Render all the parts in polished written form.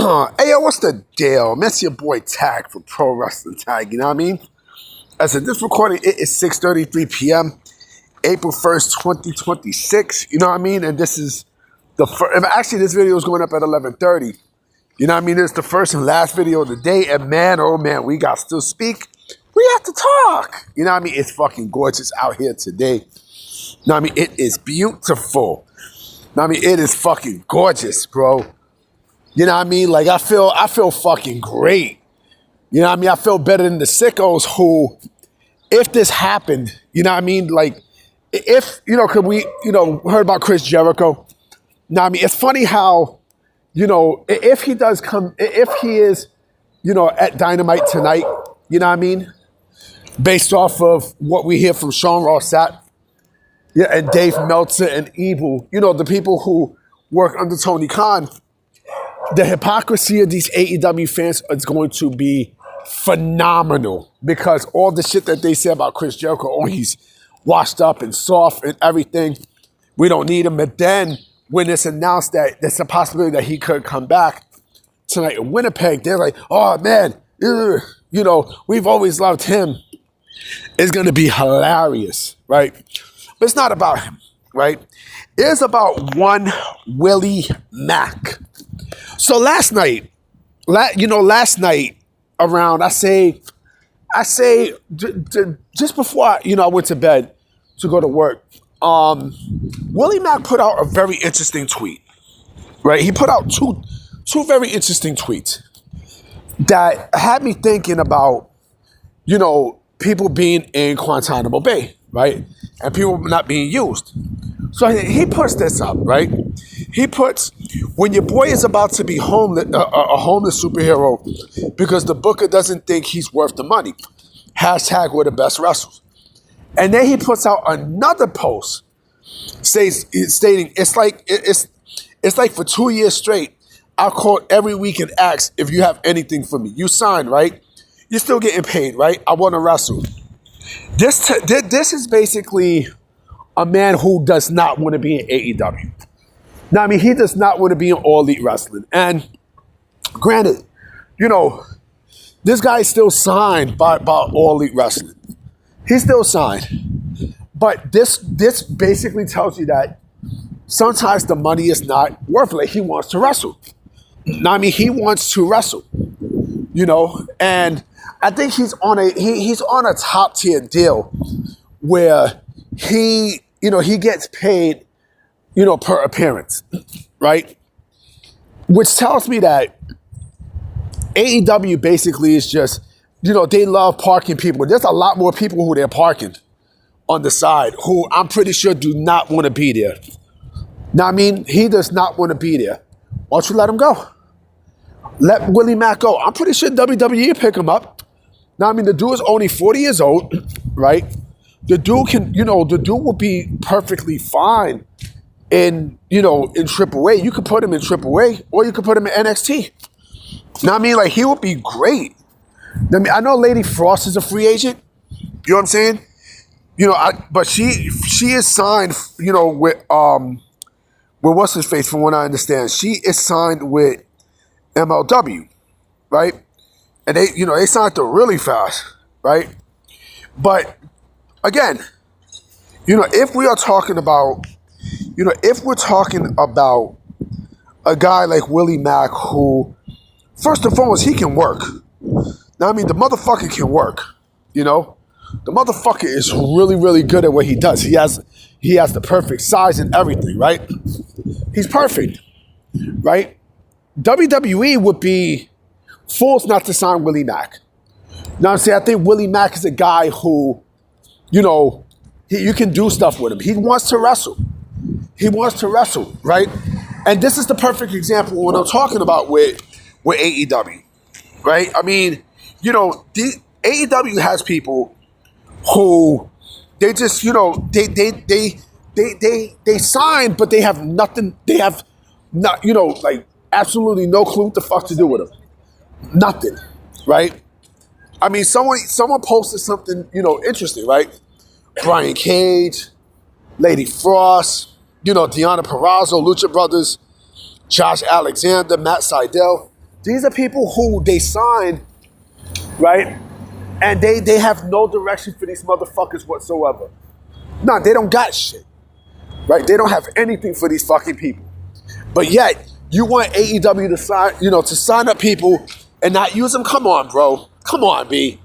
Hey, yo, what's the deal? Man, it's your boy Tag from Pro Wrestling Tag, you know what I mean? As of this recording, it is 6:33 p.m., April 1st, 2026, you know what I mean? And this is the first, actually, this video is going up at 11:30. You know what I mean? It's the first and last video of the day, and man, oh man, we got to speak. We have to talk. You know what I mean? It's fucking gorgeous out here today. You know what I mean? It is beautiful. You know what I mean? It is fucking gorgeous, bro. You know what I mean? Like, I feel fucking great. You know what I mean? I feel better than the sickos who, if this happened, you know what I mean? Like, if, could we, heard about Chris Jericho? You know what I mean? It's funny how, if he does come, if he is, at Dynamite tonight, you know what I mean? Based off of what we hear from Sean Ross Sapp, yeah, and Dave Meltzer and Evil, the people who work under Tony Khan, the hypocrisy of these AEW fans is going to be phenomenal because all the shit that they say about Chris Jericho, oh, he's washed up and soft and everything, we don't need him. But then when it's announced that there's a possibility that he could come back tonight in Winnipeg, they're like, oh man, we've always loved him. It's going to be hilarious, right? But it's not about him, right? It's about one Willie Mack. So last night around, I say, just before I went to bed to go to work, Willie Mack put out a very interesting tweet, right? He put out two very interesting tweets that had me thinking about, people being in Guantanamo Bay, right? And people not being used. So he puts this up, right? He puts, when your boy is about to be homeless, a homeless superhero because the booker doesn't think he's worth the money. Hashtag we're the best wrestlers. And then he puts out another post stating, it's like for 2 years straight, I called every week and asked if you have anything for me. You signed, right? You're still getting paid, right? I want to wrestle. This is basically a man who does not want to be in AEW. Now, I mean, he does not want to be in All Elite Wrestling. And granted, this guy is still signed by All Elite Wrestling. He's still signed. But this basically tells you that sometimes the money is not worth it. He wants to wrestle. Now, I mean, he wants to wrestle, and I think he's on a top tier deal where he gets paid, per appearance, right? Which tells me that AEW basically is just, they love parking people. There's a lot more people who they're parking on the side who I'm pretty sure do not want to be there. Now, I mean, he does not want to be there. Why don't you let him go? Let Willie Mack go. I'm pretty sure WWE will pick him up. Now, I mean, the dude is only 40 years old, right? The dude can, the dude will be perfectly fine in AAA. You could put him in AAA or you could put him in NXT. Now, I mean, like, he would be great. I know Lady Frost is a free agent. You know what I'm saying? But she is signed, with what's his face, from what I understand. She is signed with MLW, right? And they signed her really fast, right? But again, if we are talking about, if we're talking about a guy like Willie Mack who, first and foremost, he can work. Now, I mean, the motherfucker can work, The motherfucker is really, really good at what he does. He has the perfect size and everything, right? He's perfect, right? WWE would be fools not to sign Willie Mack. Now, I'm saying, I think Willie Mack is a guy who, you can do stuff with him. He wants to wrestle. He wants to wrestle, right? And this is the perfect example when I'm talking about with AEW, right? I mean, AEW has people who they just, they sign, but they have nothing. They have not, like absolutely no clue what the fuck to do with them. Nothing, right? I mean, someone posted something, interesting, right? Brian Cage, Lady Frost, Deonna Purrazzo, Lucha Brothers, Josh Alexander, Matt Sydal. These are people who they signed, right? And they have no direction for these motherfuckers whatsoever. No, they don't got shit, right? They don't have anything for these fucking people. But yet, you want AEW to sign, to sign up people and not use them? Come on, bro. Come on, B.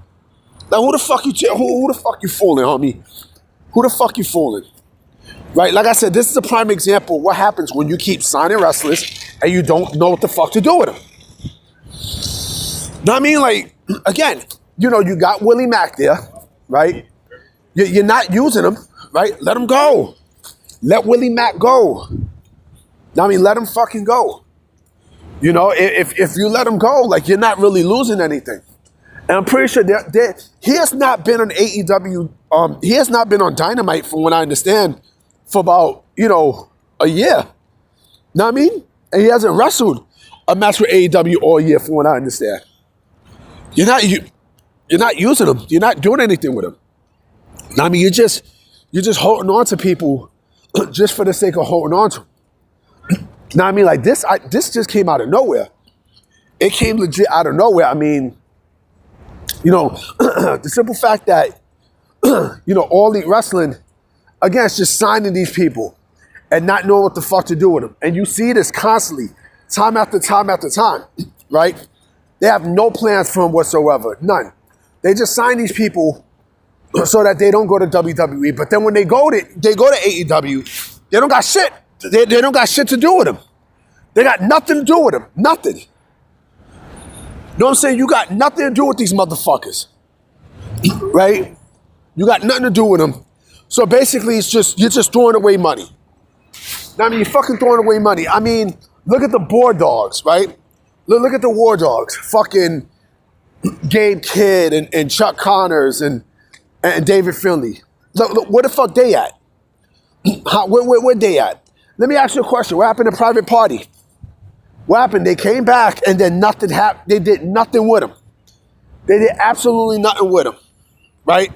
Now, who the fuck you fooling, homie? Who the fuck you fooling? Right? Like I said, this is a prime example of what happens when you keep signing wrestlers and you don't know what the fuck to do with them. Know what I mean? Like, again, you got Willie Mack there, right? You're not using him, right? Let him go. Let Willie Mack go. I mean, let him fucking go. If you let him go, like, you're not really losing anything. And I'm pretty sure he has not been on AEW. He has not been on Dynamite, from what I understand, for about, a year. Know what I mean? And he hasn't wrestled a match with AEW all year, from what I understand. You're not using him. You're not doing anything with him. I mean, you're just holding on to people just for the sake of holding on to them. Now, I mean, like, this just came out of nowhere. It came legit out of nowhere. I mean, the simple fact that, All Elite Wrestling, again, it's just signing these people and not knowing what the fuck to do with them. And you see this constantly, time after time after time, right? They have no plans for them whatsoever. None. They just sign these people so that they don't go to WWE. But then when they go to AEW, they don't got shit. They don't got shit to do with them. They got nothing to do with them. Nothing. You know what I'm saying? You got nothing to do with these motherfuckers. Right? You got nothing to do with them. So basically, you're just throwing away money. I mean, you're fucking throwing away money. I mean, look at the War Dogs, right? Look at the War Dogs. Fucking Gabe Kidd and Chuck Connors and David Finlay. Look, where the fuck they at? Where they at? Let me ask you a question. What happened to Private Party? What happened? They came back and then nothing happened. They did nothing with them. They did absolutely nothing with them, right?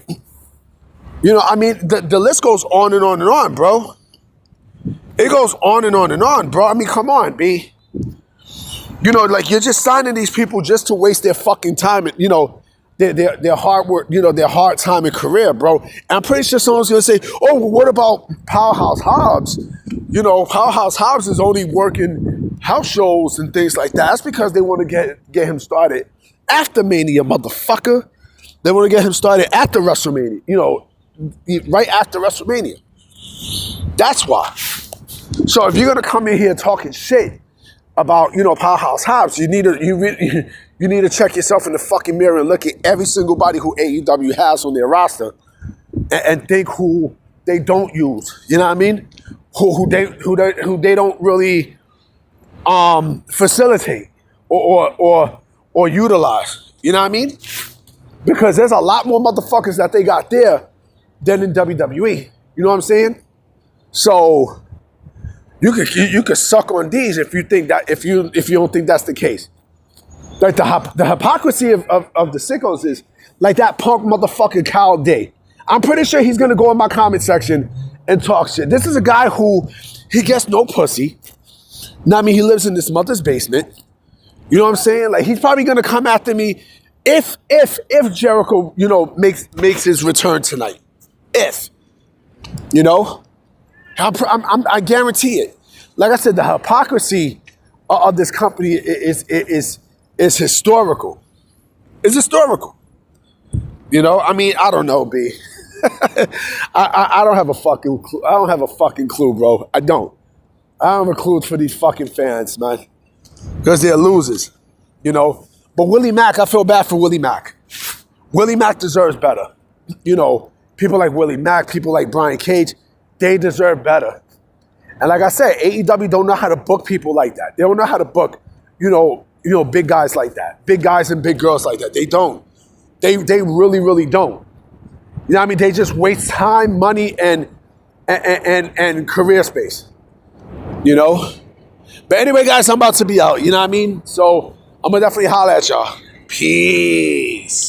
I mean, the list goes on and on and on, bro. It goes on and on and on, bro. I mean, come on, B. Like, you're just signing these people just to waste their fucking time and, their hard work, their hard time and career, bro. And I'm pretty sure someone's going to say, oh, well, what about Powerhouse Hobbs? Powerhouse Hobbs is only working house shows and things like that. That's because they want to get him started after Mania, motherfucker. They want to get him started after WrestleMania, right after WrestleMania. That's why. So if you're going to come in here talking shit about, Powerhouse Hobbs, you need to check yourself in the fucking mirror and look at every single body who AEW has on their roster and think who they don't use. You know what I mean? Who they don't really facilitate or utilize. You know what I mean? Because there's a lot more motherfuckers that they got there than in WWE. You know what I'm saying? So you could suck on these if you think that if you don't think that's the case. Like the hypocrisy of the sickos is like that punk motherfucker Kyle Day. I'm pretty sure he's gonna go in my comment section and talk shit. This is a guy who he gets no pussy. Now, I mean, he lives in this mother's basement. You know what I'm saying? Like, he's probably gonna come after me if Jericho, makes his return tonight. If, I guarantee it. Like I said, the hypocrisy of this company is historical. It's historical. I mean, I don't know, B. I don't have a fucking clue. I don't have a fucking clue, bro. I don't have a clue for these fucking fans, man. Because they're losers, But Willie Mack, I feel bad for Willie Mack. Willie Mack deserves better. People like Willie Mack, people like Brian Cage, they deserve better. And like I said, AEW don't know how to book people like that. They don't know how to book, big guys like that. Big guys and big girls like that. They don't. They really, really don't. You know what I mean? They just waste time, money, and career space. But anyway, guys, I'm about to be out. You know what I mean? So I'm going to definitely holler at y'all. Peace.